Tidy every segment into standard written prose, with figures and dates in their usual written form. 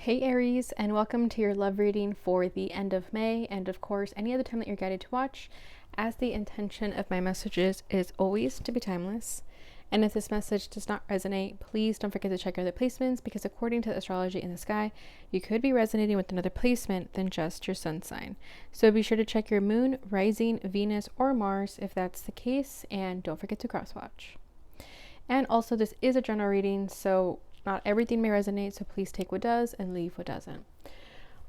Hey Aries, and welcome to your love reading for the end of May, and of course any other time that you're guided to watch, as the intention of my messages is always to be timeless. And if this message does not resonate, please don't forget to check other placements, because according to the astrology in the sky, you could be resonating with another placement than just your sun sign. So be sure to check your moon, rising, Venus, or Mars if that's the case, and don't forget to cross watch. And also, this is a general reading, so not everything may resonate, so please take what does and leave what doesn't.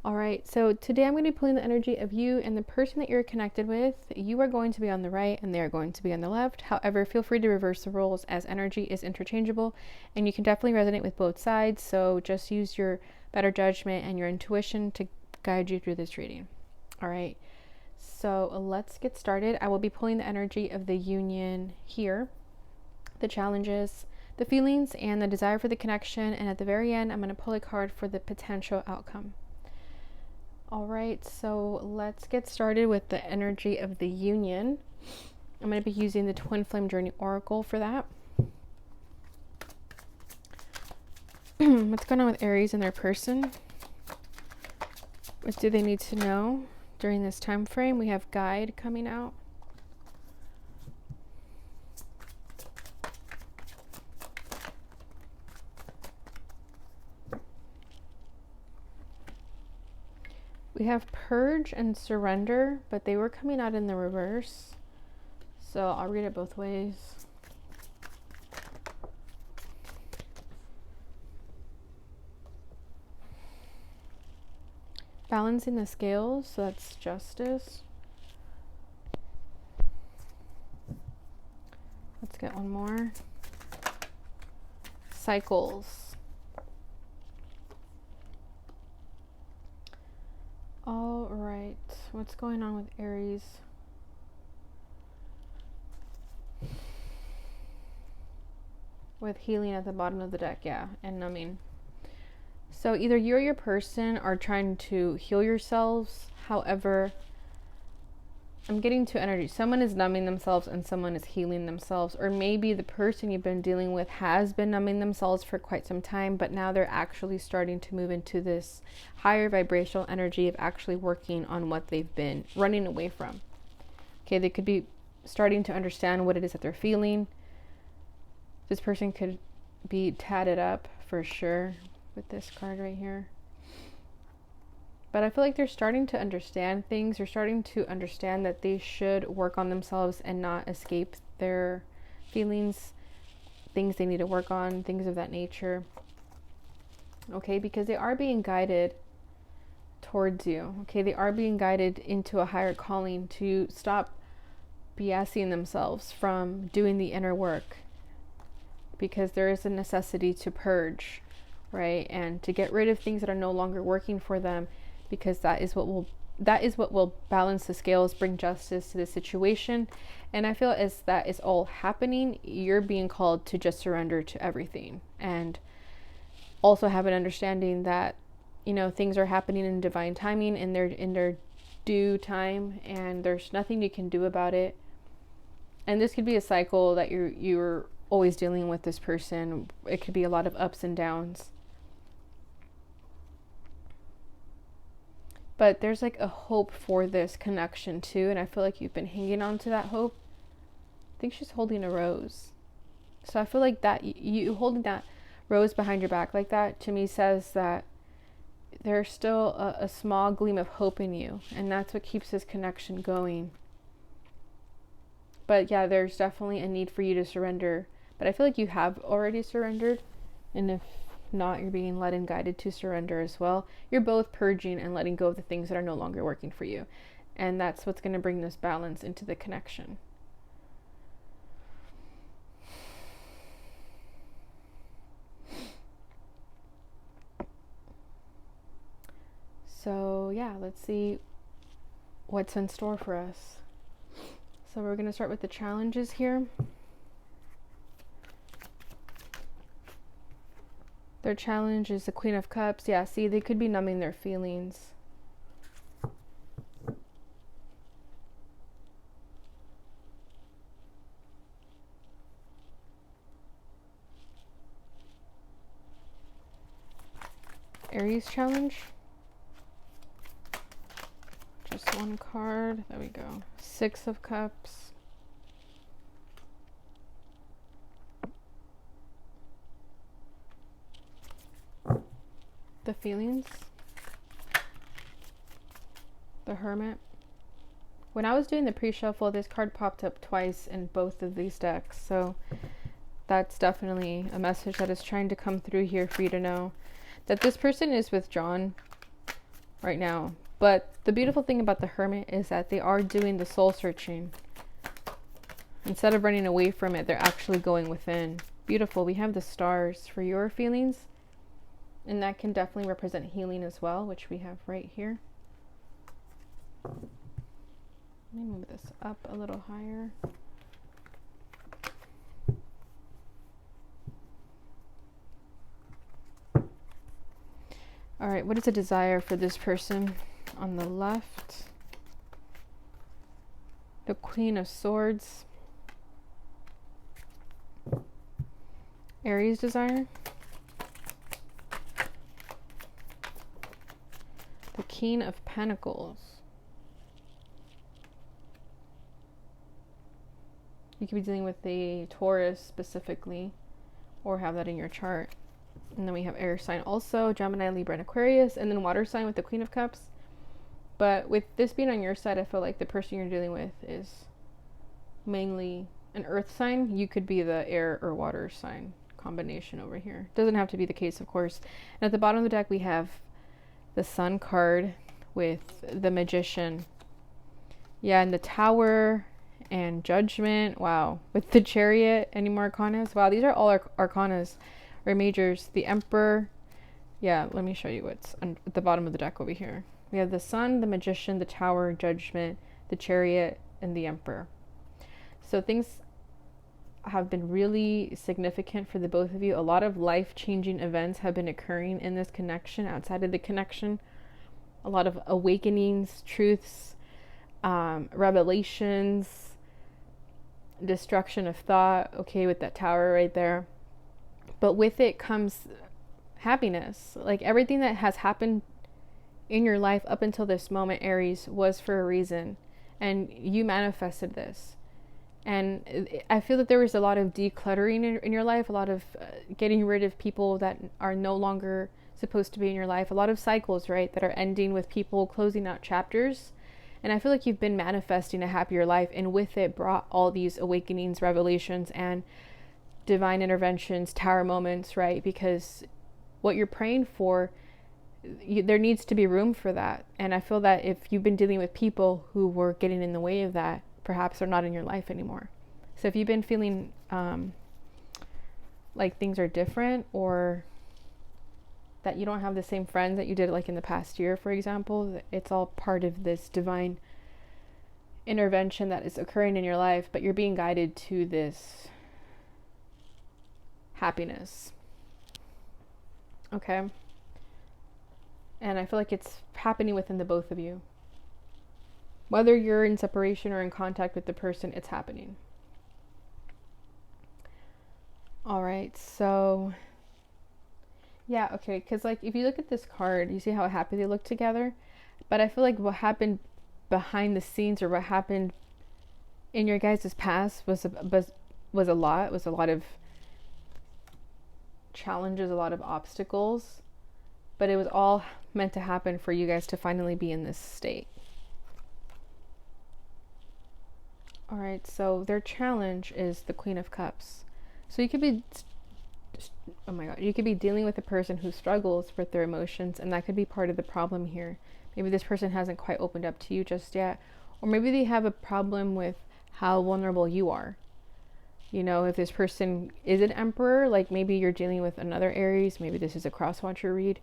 All right, so today I'm going to be pulling the energy of you and the person that you're connected with. You are going to be on the right and they are going to be on the left. However, feel free to reverse the roles, as energy is interchangeable and you can definitely resonate with both sides. So just use your better judgment and your intuition to guide you through this reading. All right, so let's get started. I will be pulling the energy of the union here, the challenges, the feelings, and the desire for the connection. And at the very end, I'm going to pull a card for the potential outcome. All right, so let's get started with the energy of the union. I'm going to be using the Twin Flame Journey Oracle for that. What's going on with Aries and their person? What do they need to know during this time frame? We have Guide coming out. We have Purge and Surrender, but they were coming out in the reverse. So I'll read it both ways. Balancing the scales, so that's Justice. Let's get one more. Cycles. All right, what's going on with Aries? With healing at the bottom of the deck, yeah, and numbing. So either you or your person are trying to heal yourselves. However, I'm getting two energy. Someone is numbing themselves and someone is healing themselves. Or maybe the person you've been dealing with has been numbing themselves for quite some time, but now they're actually starting to move into this higher vibrational energy of actually working on what they've been running away from. Okay, they could be starting to understand what it is that they're feeling. This person could be tatted up for sure with this card right here. But I feel like they're starting to understand things. They're starting to understand that they should work on themselves and not escape their feelings, things they need to work on, things of that nature. Okay, because they are being guided towards you. Okay, they are being guided into a higher calling to stop BSing themselves from doing the inner work, because there is a necessity to purge, right? And to get rid of things that are no longer working for them, because that is what will balance the scales, bring justice to the situation. And I feel as that is all happening, you're being called to just surrender to everything, and also have an understanding that, you know, things are happening in divine timing, and they're in their due time, and there's nothing you can do about it. And this could be a cycle that you're always dealing with this person. It could be a lot of ups and downs. But there's like a hope for this connection too, and I feel like you've been hanging on to that hope. I think she's holding a rose. So I feel like that you holding that rose behind your back like that, to me, says that there's still a small gleam of hope in you, and that's what keeps this connection going. But yeah, there's definitely a need for you to surrender. But I feel like you have already surrendered, and if not, you're being led and guided to surrender as well. You're both purging and letting go of the things that are no longer working for you, and that's what's going to bring this balance into the connection. So yeah, let's see what's in store for us. So we're going to start with the challenges here. Their challenge is the Queen of Cups. Yeah, see, they could be numbing their feelings. Aries challenge. Just one card. There we go. 6 of Cups. The feelings. The Hermit. When I was doing the pre-shuffle, this card popped up twice in both of these decks. So that's definitely a message that is trying to come through here for you to know that this person is withdrawn right now. But the beautiful thing about the Hermit is that they are doing the soul searching. Instead of running away from it, they're actually going within. Beautiful. We have the stars for your feelings. And that can definitely represent healing as well, which we have right here. Let me move this up a little higher. All right, what is a desire for this person on the left? The Queen of Swords. Aries desire. The King of Pentacles. You could be dealing with the Taurus specifically, or have that in your chart. And then we have air sign also, Gemini, Libra, and Aquarius, and then water sign with the Queen of Cups. But with this being on your side, I feel like the person you're dealing with is mainly an earth sign. You could be the air or water sign combination over here. Doesn't have to be the case, of course. And at the bottom of the deck, we have the Sun card with the Magician. Yeah, and the Tower and Judgment. Wow. With the Chariot. Any more arcanas? Wow, these are all arcanas or majors. The Emperor. Yeah, let me show you what's at the bottom of the deck over here. We have the Sun, the Magician, the Tower, Judgment, the Chariot, and the Emperor. So things have been really significant for the both of you. A lot of life-changing events have been occurring in this connection, outside of the connection. A lot of awakenings, truths, revelations, destruction of thought. Okay, with that Tower right there. But with it comes happiness. Like everything that has happened in your life up until this moment, Aries, was for a reason. And you manifested this. And I feel that there was a lot of decluttering in your life, a lot of getting rid of people that are no longer supposed to be in your life, a lot of cycles, right, that are ending with people closing out chapters. And I feel like you've been manifesting a happier life, and with it brought all these awakenings, revelations, and divine interventions, tower moments, right? Because what you're praying for, there needs to be room for that. And I feel that if you've been dealing with people who were getting in the way of that, perhaps they're not in your life anymore. So if you've been feeling like things are different, or that you don't have the same friends that you did like in the past year, for example, it's all part of this divine intervention that is occurring in your life, but you're being guided to this happiness. Okay? And I feel like it's happening within the both of you. Whether you're in separation or in contact with the person, it's happening. All right, so yeah, okay, because like if you look at this card, you see how happy they look together. But I feel like what happened behind the scenes, or what happened in your guys' past was a lot. It was a lot of challenges, a lot of obstacles. But it was all meant to happen for you guys to finally be in this state. All right, so their challenge is the Queen of Cups. So you could be, oh my God, you could be dealing with a person who struggles with their emotions, and that could be part of the problem here. Maybe this person hasn't quite opened up to you just yet, or maybe they have a problem with how vulnerable you are. You know, if this person is an Emperor, like maybe you're dealing with another Aries, maybe this is a cross-watcher read,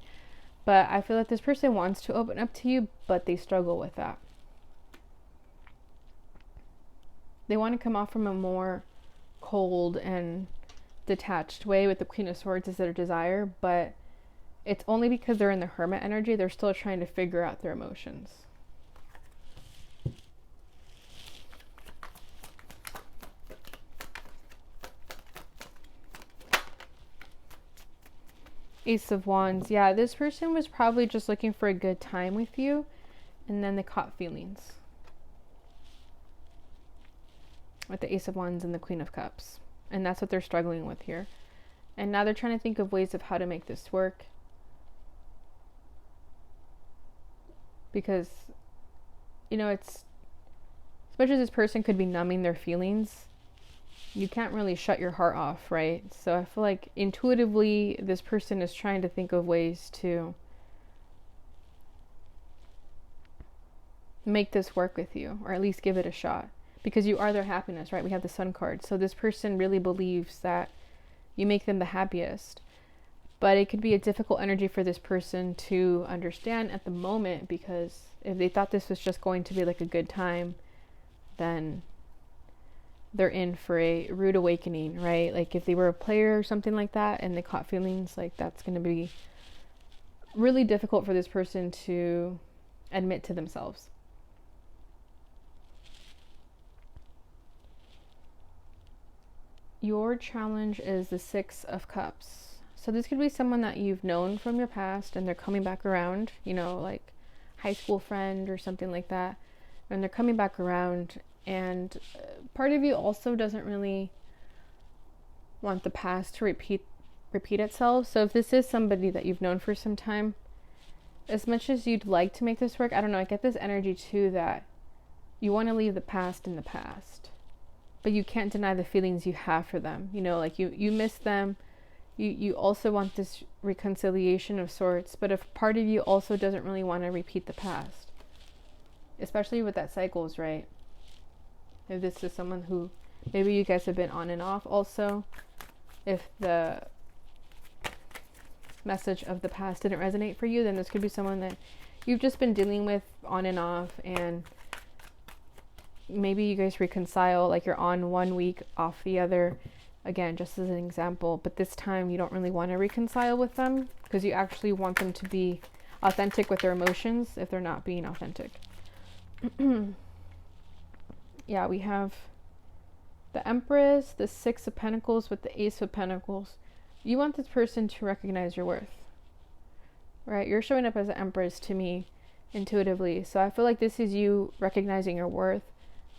but I feel like this person wants to open up to you, but they struggle with that. They want to come off from a more cold and detached way with the Queen of Swords as their desire, but it's only because they're in the Hermit energy. They're still trying to figure out their emotions. Ace of Wands. Yeah, this person was probably just looking for a good time with you, and then they caught feelings. With the Ace of Wands and the Queen of Cups. And that's what they're struggling with here. And now they're trying to think of ways of how to make this work. Because, you know, it's, as much as this person could be numbing their feelings, you can't really shut your heart off, right? So I feel like intuitively this person is trying to think of ways to make this work with you, or at least give it a shot, because you are their happiness, right? We have the Sun card. So this person really believes that you make them the happiest. But it could be a difficult energy for this person to understand at the moment, because if they thought this was just going to be like a good time, then they're in for a rude awakening, right? Like if they were a player or something like that and they caught feelings, like that's going to be really difficult for this person to admit to themselves. Your challenge is the Six of Cups. So this could be someone that you've known from your past and they're coming back around, you know, like high school friend or something like that. And they're coming back around, and part of you also doesn't really want the past to repeat itself. So if this is somebody that you've known for some time, as much as you'd like to make this work, I don't know, I get this energy too that you want to leave the past in the past, but you can't deny the feelings you have for them. You know, like you miss them. You also want this reconciliation of sorts, but if part of you also doesn't really want to repeat the past, especially with that cycles, right? If this is someone who maybe you guys have been on and off also, if the message of the past didn't resonate for you, then this could be someone that you've just been dealing with on and off, and maybe you guys reconcile, like you're on 1 week, off the other. Again, just as an example, but this time you don't really want to reconcile with them because you actually want them to be authentic with their emotions if they're not being authentic. Yeah, we have the Empress, the Six of Pentacles with the Ace of Pentacles. You want this person to recognize your worth, right? You're showing up as an Empress to me intuitively. So I feel like this is you recognizing your worth,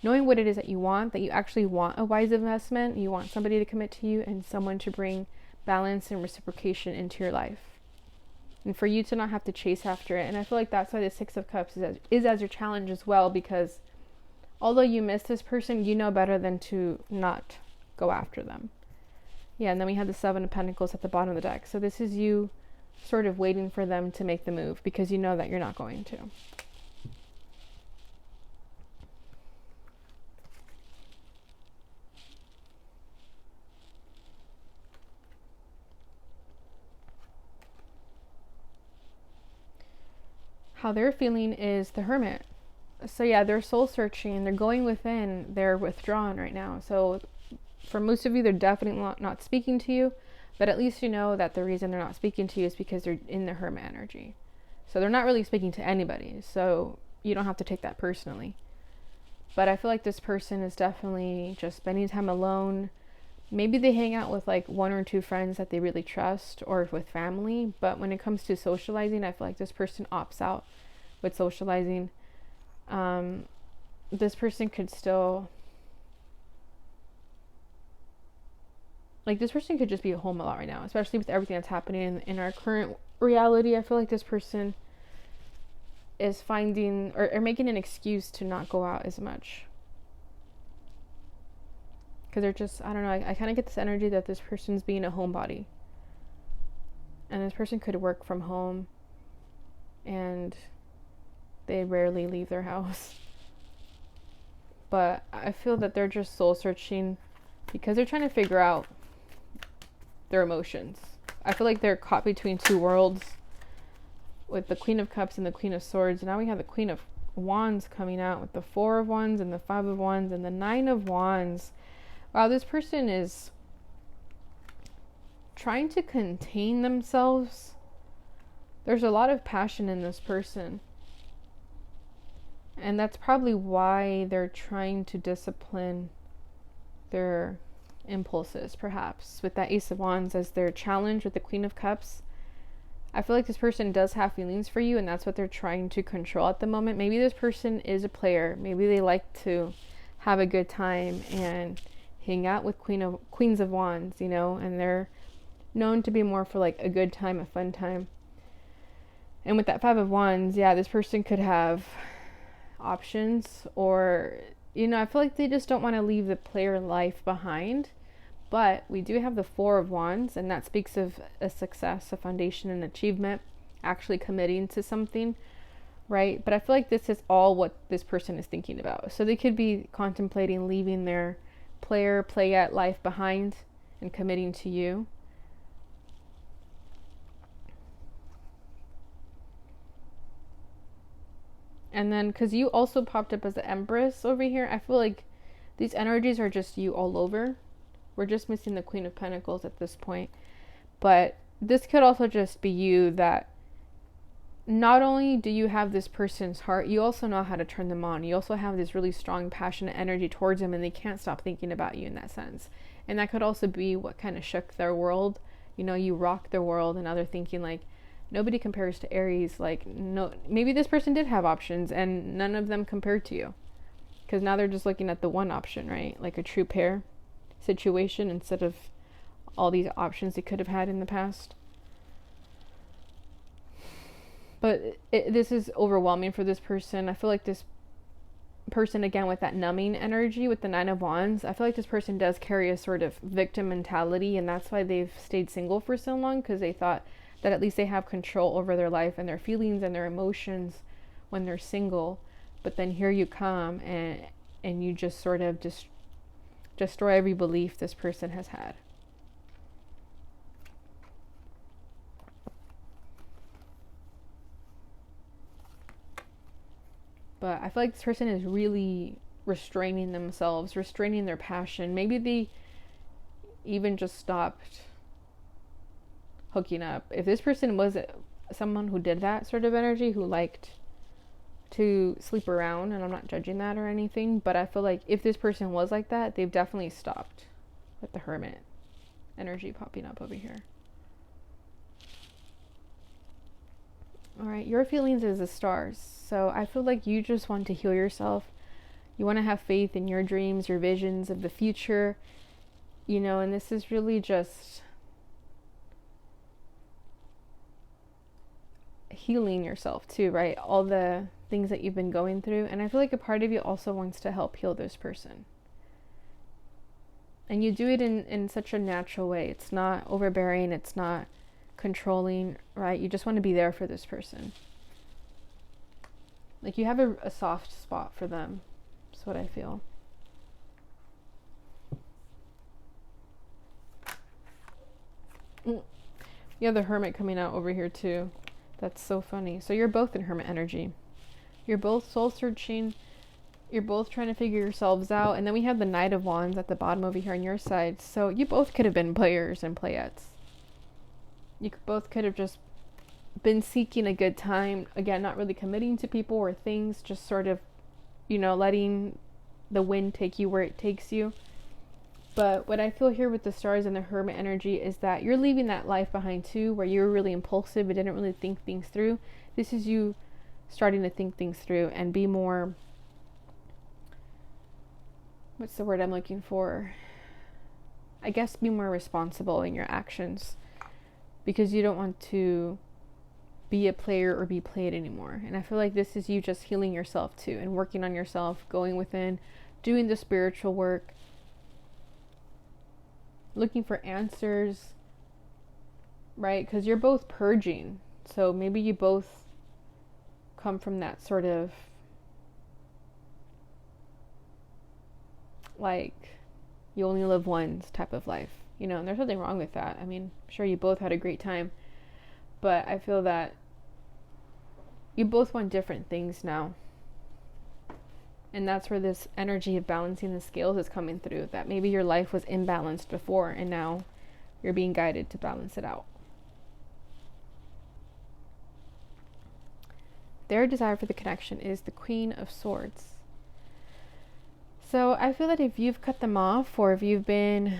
knowing what it is that you actually want a wise investment. You want somebody to commit to you and someone to bring balance and reciprocation into your life. And for you to not have to chase after it. And I feel like that's why the Six of Cups is as your challenge as well, because although you miss this person, you know better than to not go after them. Yeah, and then we have the Seven of Pentacles at the bottom of the deck. So this is you sort of waiting for them to make the move because you know that you're not going to. How they're feeling is the Hermit. So yeah, they're soul searching, they're going within, they're withdrawn right now. So for most of you, they're definitely not speaking to you, but at least you know that the reason they're not speaking to you is because they're in the Hermit energy. So they're not really speaking to anybody, so you don't have to take that personally. But I feel like this person is definitely just spending time alone. Maybe they hang out with like 1 or 2 friends that they really trust, or with family. But when it comes to socializing, I feel like this person opts out with socializing. This person could still, like this person could just be at home a lot right now, especially with everything that's happening in our current reality. I feel like this person is finding or making an excuse to not go out as much. Because they're just, I don't know, I kind of get this energy that this person's being a homebody. And this person could work from home and they rarely leave their house. But I feel that they're just soul searching because they're trying to figure out their emotions. I feel like they're caught between 2 worlds with the Queen of Cups and the Queen of Swords. Now we have the Queen of Wands coming out with the 4 of Wands and the 5 of Wands and the 9 of Wands. Wow, this person is trying to contain themselves. There's a lot of passion in this person. And that's probably why they're trying to discipline their impulses, perhaps, with that Ace of Wands as their challenge with the Queen of Cups. I feel like this person does have feelings for you, and that's what they're trying to control at the moment. Maybe this person is a player. Maybe they like to have a good time and hang out with queens of wands, and they're known to be more for like a good time, a fun time. And with that 5 of wands, yeah, this person could have options, or I feel like they just don't want to leave the player life behind. But we do have the 4 of wands, and that speaks of a success, a foundation, an achievement, actually committing to something, right? But I feel like this is all what this person is thinking about. So they could be contemplating leaving their playette life behind and committing to you. And then, because you also popped up as the Empress over here, I feel like these energies are just you all over. We're just missing the Queen of Pentacles at this point. But this could also just be you, that not only do you have this person's heart, you also know how to turn them on. You also have this really strong, passionate energy towards them, and they can't stop thinking about you in that sense. And that could also be what kind of shook their world. You rock their world, and now they're thinking like, nobody compares to Aries. Like, no, maybe this person did have options, and none of them compared to you. Because now they're just looking at the one option, right? Like a true pair situation instead of all these options they could have had in the past. But this is overwhelming for this person. I feel like this person, again, with that numbing energy, with the 9 of wands, I feel like this person does carry a sort of victim mentality, and that's why they've stayed single for so long, because they thought that at least they have control over their life and their feelings and their emotions when they're single. But then here you come, and you just sort of destroy every belief this person has had. But I feel like this person is really restraining themselves, restraining their passion. Maybe they even just stopped hooking up. If this person was someone who did that sort of energy, who liked to sleep around, and I'm not judging that or anything, but I feel like if this person was like that, they've definitely stopped, with the Hermit energy popping up over here. All right, your feelings is the stars. So I feel like you just want to heal yourself. You want to have faith in your dreams, your visions of the future, and this is really just healing yourself too, right? All the things that you've been going through. And I feel like a part of you also wants to help heal this person. And you do it in such a natural way. It's not overbearing. It's not controlling, right? You just want to be there for this person. Like, you have a soft spot for them. That's what I feel. You have the Hermit coming out over here too. That's so funny. So you're both in Hermit energy. You're both soul searching. You're both trying to figure yourselves out. And then we have the Knight of Wands at the bottom over here on your side. So you both could have been players and playettes. You both could have just been seeking a good time. Again, not really committing to people or things. Just sort of, letting the wind take you where it takes you. But what I feel here with the stars and the Hermit energy is that you're leaving that life behind too, where you were really impulsive and didn't really think things through. This is you starting to think things through and be more, what's the word I'm looking for? I guess be more responsible in your actions, because you don't want to be a player or be played anymore. And I feel like this is you just healing yourself too, and working on yourself, going within, doing the spiritual work, looking for answers, right? Because you're both purging. So maybe you both come from that sort of like, you only live once type of life, and there's nothing wrong with that. I mean, I'm sure you both had a great time, but I feel that you both want different things now. And that's where this energy of balancing the scales is coming through, that maybe your life was imbalanced before and now you're being guided to balance it out. Their desire for the connection is the Queen of Swords. So I feel that if you've cut them off, or if you've been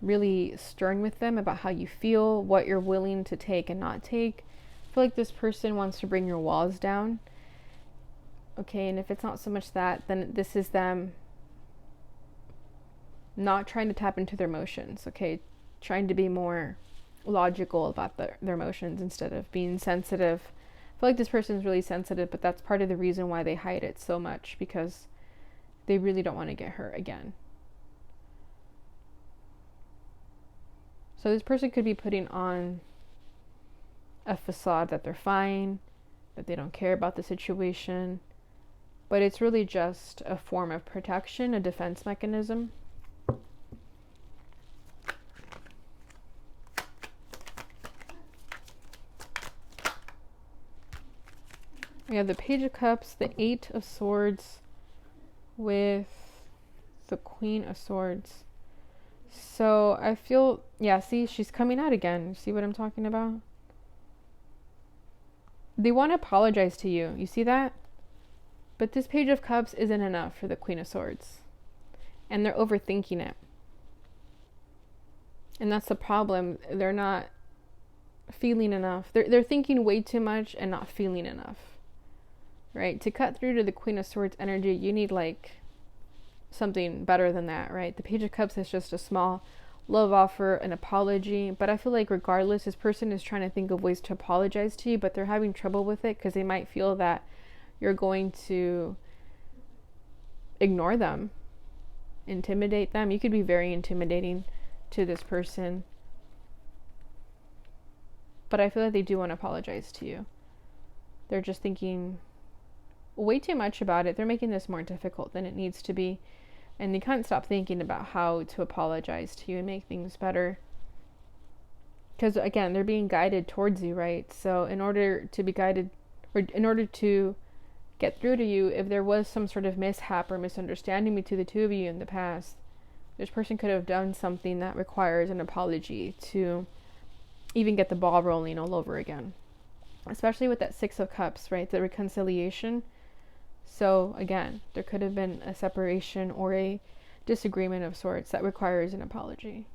really stern with them about how you feel, what you're willing to take and not take. I feel like this person wants to bring your walls down. Okay, and if it's not so much that, then this is them not trying to tap into their emotions, okay? Trying to be more logical about their emotions instead of being sensitive. I feel like this person is really sensitive, but that's part of the reason why they hide it so much, because they really don't want to get hurt again. So this person could be putting on a facade that they're fine, that they don't care about the situation, but it's really just a form of protection, a defense mechanism. We have the Page of Cups, the 8 of Swords with the Queen of Swords. So I feel, yeah, see, she's coming out again. See what I'm talking about? They want to apologize to you. You see that? But this Page of Cups isn't enough for the Queen of Swords. And they're overthinking it. And that's the problem. They're not feeling enough. They're thinking way too much and not feeling enough. Right? To cut through to the Queen of Swords energy, you need like something better than that, right? The Page of Cups is just a small love offer, an apology. But I feel like regardless, this person is trying to think of ways to apologize to you, but they're having trouble with it because they might feel that you're going to ignore them, intimidate them. You could be very intimidating to this person. But I feel like they do want to apologize to you. They're just thinking way too much about it. They're making this more difficult than it needs to be. And they can't stop thinking about how to apologize to you and make things better. Because again, they're being guided towards you, right? So in order to be guided, or in order to get through to you, if there was some sort of mishap or misunderstanding between the two of you in the past, this person could have done something that requires an apology to even get the ball rolling all over again. Especially with that 6 of Cups, right? The reconciliation. So again, there could have been a separation or a disagreement of sorts that requires an apology.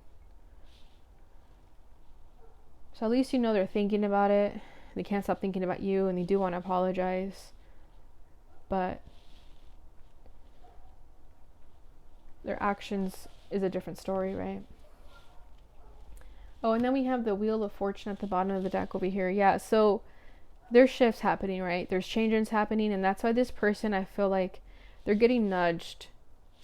So at least you know they're thinking about it. They can't stop thinking about you, and they do want to apologize. But their actions is a different story, right? Oh, and then we have the Wheel of Fortune at the bottom of the deck over here. Yeah, so there's shifts happening, right? There's changes happening, and that's why this person, I feel like they're getting nudged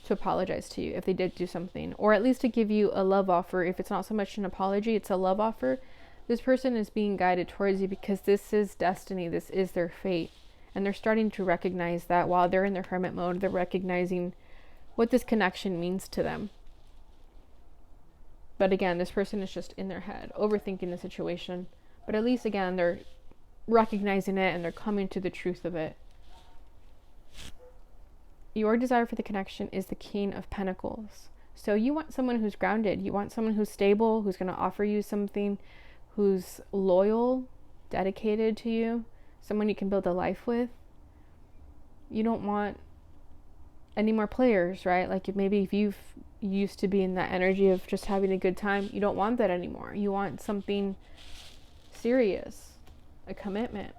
to apologize to you if they did do something, or at least to give you a love offer. If it's not so much an apology, it's a love offer. This person is being guided towards you because this is destiny. This is their fate. And they're starting to recognize that while they're in their hermit mode, they're recognizing what this connection means to them. But again, this person is just in their head, overthinking the situation. But at least, again, they're recognizing it and they're coming to the truth of it. Your desire for the connection is the King of Pentacles. So you want someone who's grounded. You want someone who's stable, who's going to offer you something, who's loyal, dedicated to you, someone you can build a life with. You don't want any more players, right? Like maybe if you've used to be in that energy of just having a good time, you don't want that anymore. You want something serious, a commitment.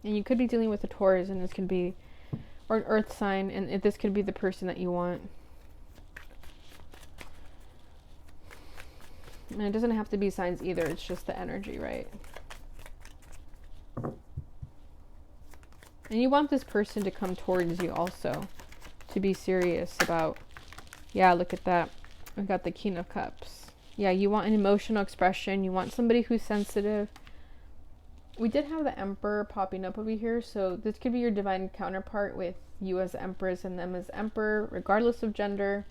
And you could be dealing with a Taurus, and this could be, or an earth sign, and this could be the person that you want. And it doesn't have to be signs either, it's just the energy, right? And you want this person to come towards you also, to be serious about, yeah, look at that. We've got the King of Cups. Yeah, you want an emotional expression. You want somebody who's sensitive. We did have the Emperor popping up over here, so this could be your divine counterpart with you as Empress and them as Emperor, regardless of gender.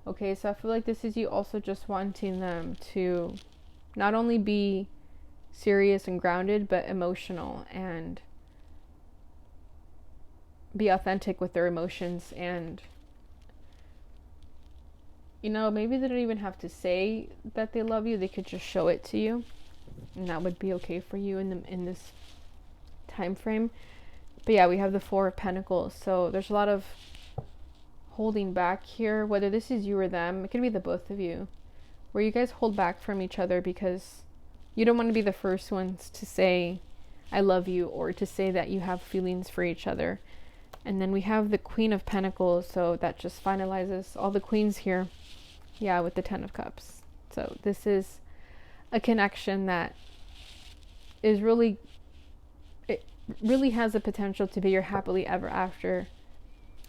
Okay, so I feel like this is you also just wanting them to not only be serious and grounded, but emotional and be authentic with their emotions. And you know, maybe they don't even have to say that they love you. They could just show it to you, and that would be okay for you in this time frame. But yeah, we have the Four of Pentacles, so there's a lot of holding back here, whether this is you or them. It could be the both of you, where you guys hold back from each other because you don't want to be the first ones to say I love you, or to say that you have feelings for each other. And then we have the Queen of Pentacles, so that just finalizes all the queens here. Yeah, with the Ten of Cups. So this is a connection that is really, it really has the potential to be your happily ever after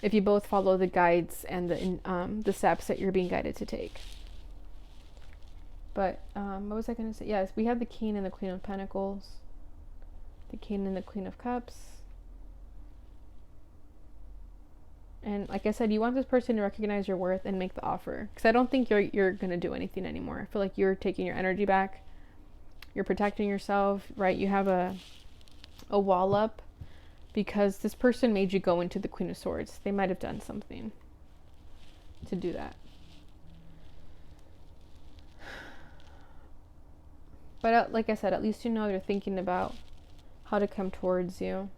if you both follow the guides and the steps that you're being guided to take. But what was I going to say? Yes, we have the King and the Queen of Pentacles, the King and the Queen of Cups. And like I said, you want this person to recognize your worth and make the offer. Because I don't think you're going to do anything anymore. I feel like you're taking your energy back. You're protecting yourself, right? You have a wall up because this person made you go into the Queen of Swords. They might have done something to do that. But like I said, at least you know they're thinking about how to come towards you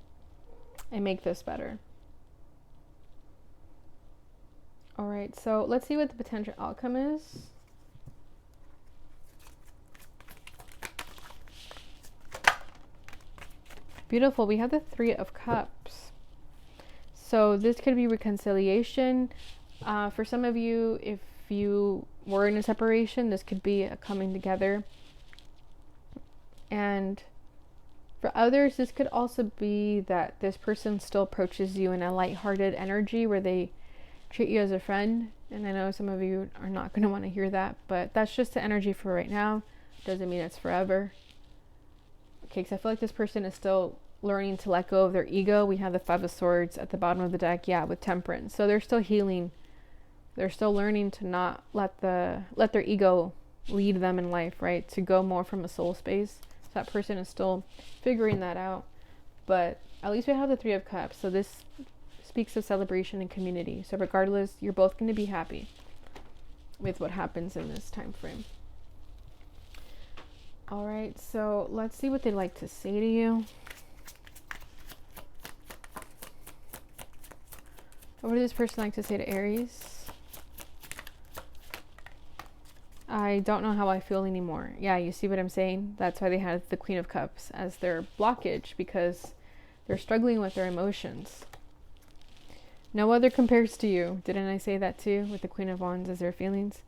and make this better. All right, so let's see what the potential outcome is. Beautiful. We have the Three of Cups. So this could be reconciliation. For some of you, if you were in a separation, this could be a coming together. And for others, this could also be that this person still approaches you in a lighthearted energy where they treat you as a friend. And I know some of you are not going to want to hear that, but that's just the energy for right now. Doesn't mean it's forever. Okay, because I feel like this person is still learning to let go of their ego. We have the Five of Swords at the bottom of the deck, yeah, with Temperance. So they're still healing. They're still learning to not let their ego lead them in life, right? To go more from a soul space. So that person is still figuring that out. But at least we have the Three of Cups. So this speaks of celebration and community. So regardless, you're both going to be happy with what happens in this time frame. All right, so let's see what they'd like to say to you. What would this person like to say to Aries? I don't know how I feel anymore. Yeah, you see what I'm saying? That's why they had the Queen of Cups as their blockage, because they're struggling with their emotions. No other compares to you. Didn't I say that too? With the Queen of Wands as their feelings?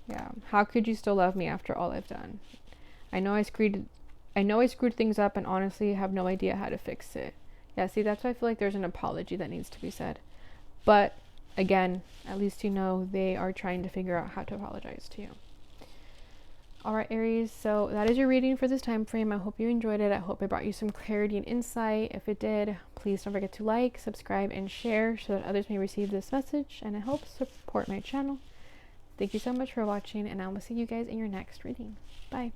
Yeah. How could you still love me after all I've done? I know I screwed things up and honestly have no idea how to fix it. Yeah, see, that's why I feel like there's an apology that needs to be said. But again, at least you know they are trying to figure out how to apologize to you. All right, Aries, so that is your reading for this time frame. I hope you enjoyed it. I hope it brought you some clarity and insight. If it did, please don't forget to like, subscribe, and share so that others may receive this message, and it helps support my channel. Thank you so much for watching, and I will see you guys in your next reading. Bye.